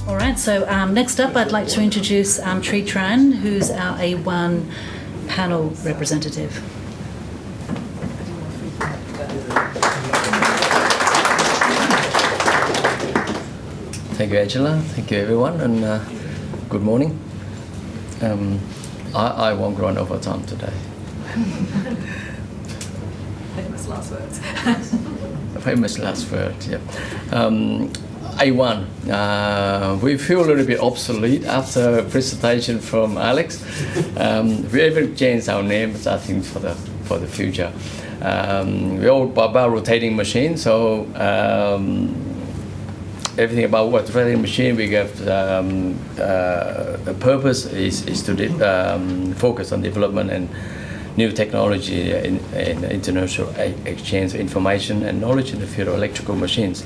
All right, so next up I'd like to introduce Tran, who's our A1 panel representative. Thank you, Angela. Thank you, everyone, and good morning. I won't run over time today. Famous last words. Famous last word, yeah. A1. We feel a little bit obsolete after a presentation from Alex. We even changed our names, I think, for the future. We're all about rotating machines, so everything about what rotating machine we have. The purpose is to focus on development and new technology in international exchange of information and knowledge in the field of electrical machines.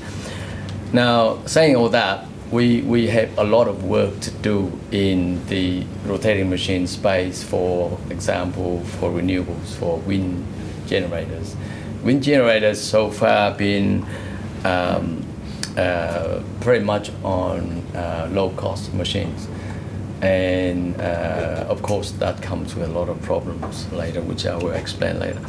Now, saying all that, we have a lot of work to do in the rotating machine space, for example, for renewables, for wind generators. Wind generators so far been very much on low-cost machines. And of course, that comes with a lot of problems later, which I will explain later.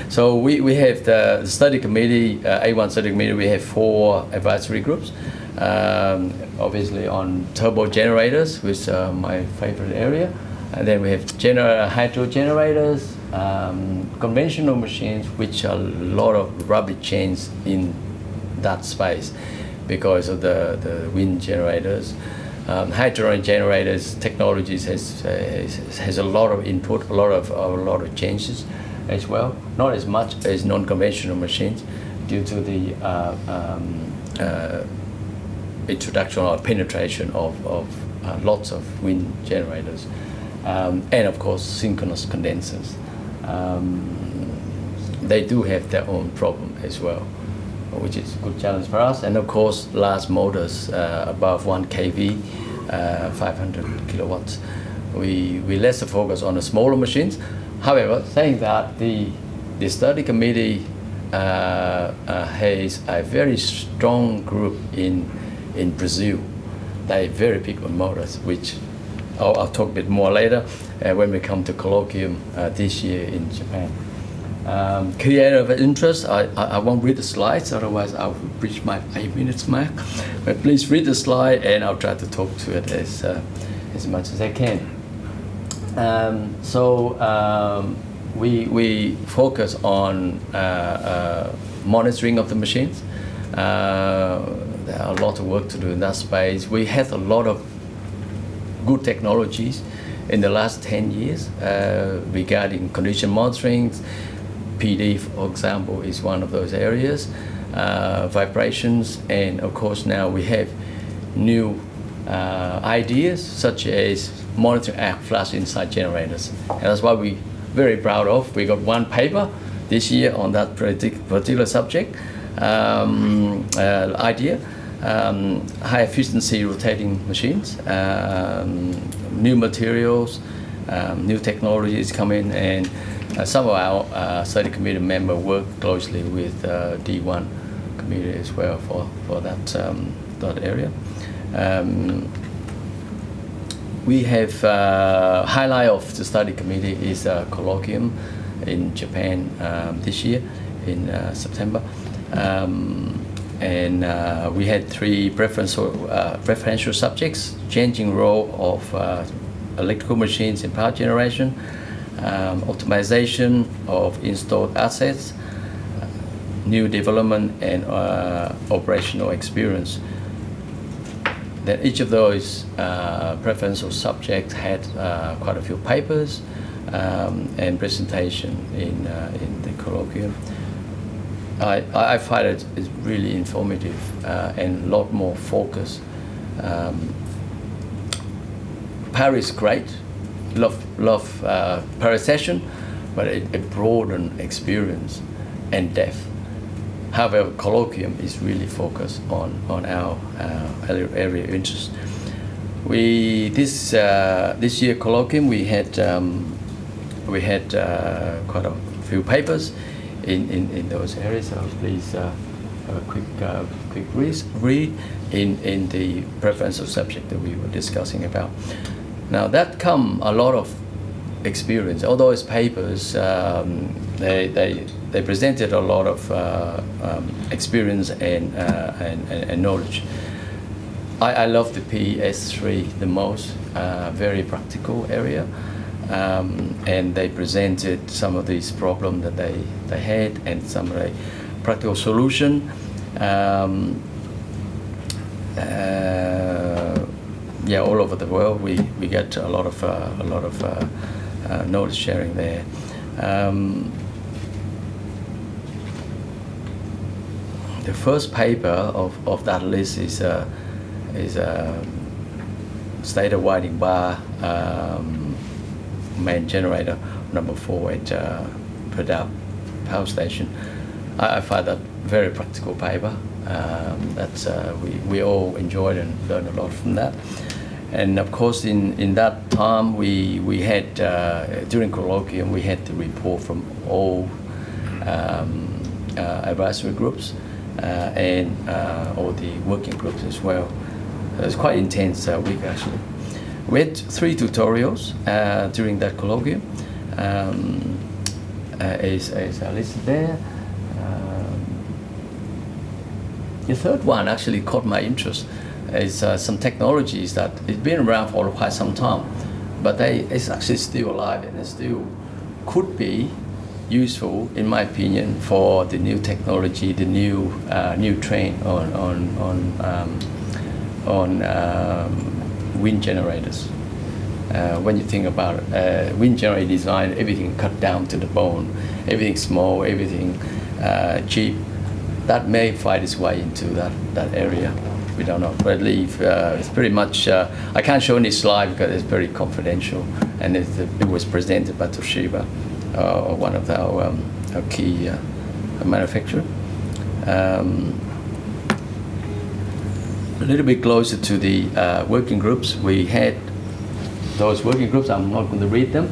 So we have the study committee, A1 study committee. We have 4 advisory groups. Obviously on turbo generators, which are my favorite area. And then we have hydro generators, conventional machines, which are a lot of rubbish chains in that space because of the wind generators. Hydro generators technologies has a lot of input, a lot of changes as well. Not as much as non-conventional machines due to the introduction or penetration of lots of wind generators, and of course synchronous condensers. They do have their own problem as well, which is a good challenge for us. And of course, large motors above 1 kV, 500 kilowatts. We less focus on the smaller machines. However, saying that, the study committee has a very strong group in Brazil. They're very big on motors, which I'll talk a bit more later when we come to colloquium this year in Japan. Key area of interest, I won't read the slides, otherwise I'll reach my 8 minutes mark. But please read the slide and I'll try to talk to it as much as I can. We focus on monitoring of the machines. There are a lot of work to do in that space. We had a lot of good technologies in the last 10 years regarding condition monitoring. PD, for example, is one of those areas. Vibrations, and of course now we have new ideas such as monitoring arc flash inside generators. And that's what we're very proud of. We got 1 paper this year on that particular subject idea. High efficiency rotating machines, new materials, new technologies come in, and some of our study committee members work closely with D1 committee as well for that area. We have highlight of the study committee is a colloquium in Japan this year in September. And we had 3 preferential subjects: changing role of electrical machines in power generation, optimization of installed assets, new development, and operational experience. Then each of those preferential subjects had quite a few papers and presentation in the colloquium. I find it is really informative and a lot more focus. Paris is great, love Paris session, but a broadened experience and depth. However, colloquium is really focused on our area of interest. This year colloquium we had quite a few papers in those areas. So please have a quick read in the preferential subject that we were discussing about. Now that come a lot of experience. Although it's papers, they presented a lot of experience and knowledge. I love the PS3 the most, very practical area, and they presented some of these problems that they had and some of the practical solution. Yeah, all over the world we get a lot of knowledge sharing there. The first paper of that list is stator winding bar main generator number 4 at Pradap Power Station. I find that very practical paper. That's we all enjoyed and learned a lot from that. And of course, in that time, we had during colloquium we had the report from all advisory groups and all the working groups as well. It was quite intense week actually. We had 3 tutorials during that colloquium. As I listed there. The third one actually caught my interest. Is some technologies that it's been around for quite some time, but it's actually still alive and it still could be useful, in my opinion, for the new technology, the new train on wind generators. When you think about it, wind generator design, everything cut down to the bone, everything small, everything cheap. That may find its way into that area. We don't know, but at least it's pretty much. I can't show any slide because it's very confidential, and it was presented by Toshiba, one of our key manufacturer. A little bit closer to the working groups, we had those working groups. I'm not going to read them,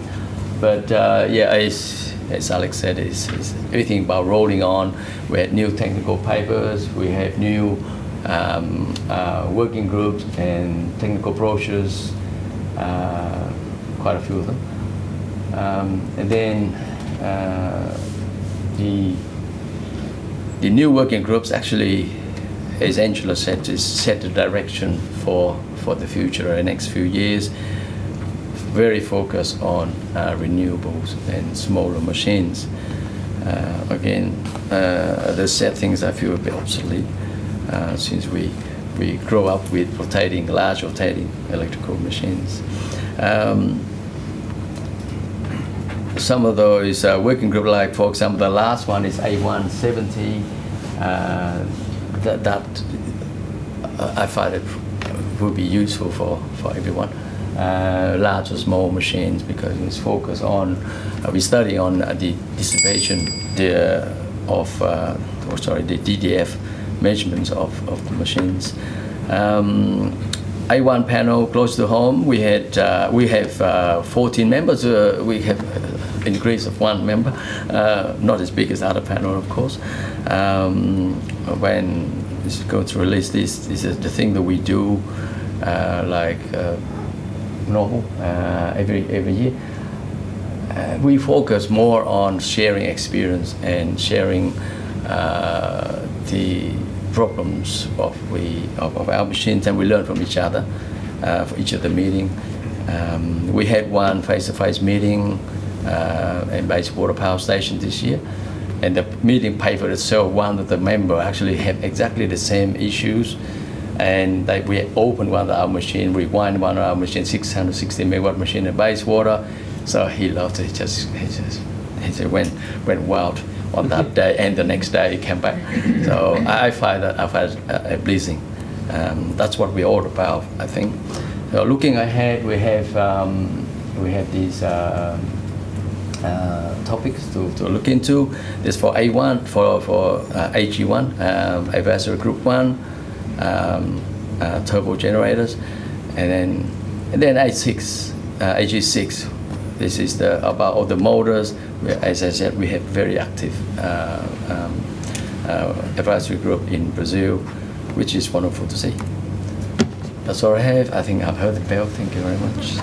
but yeah, as Alex said, it's everything about rolling on. We had new technical papers. We have new working groups and technical brochures, quite a few of them. And then the new working groups actually, as Angela said, is set the direction for the future, the next few years. Very focused on renewables and smaller machines. Again, the said things I feel a bit obsolete since we grow up with large rotating electrical machines. Some of those working group, like for example, the last one is A170. That I find it would be useful for everyone. Large or small machines, because it's focused on we study on the dissipation the DDF measurements of the machines. A1 panel close to home. We have 14 members. We have increase of 1 member, not as big as other panel, of course. When it's going to release this is the thing that we do normal every year. We focus more on sharing experience and sharing the problems of our machines, and we learn from each other for each of the meeting. We had one face-to-face meeting in Bayswater Power Station this year, and the meeting paper itself, one of the members actually had exactly the same issues. And we opened one of our machine, rewind one of our machine, 660 megawatt machine in Bayswater. So he loved it. He just went wild on that day, and the next day he came back. So I find it pleasing. That's what we're all about, I think. So looking ahead, we have these topics to look into. This for A1, for AG1, advisory group 1. Turbo generators, and then A6, AG6. This is about all the motors. As I said, we have very active advisory group in Brazil, which is wonderful to see. That's all I have. I think I've heard the bell. Thank you very much.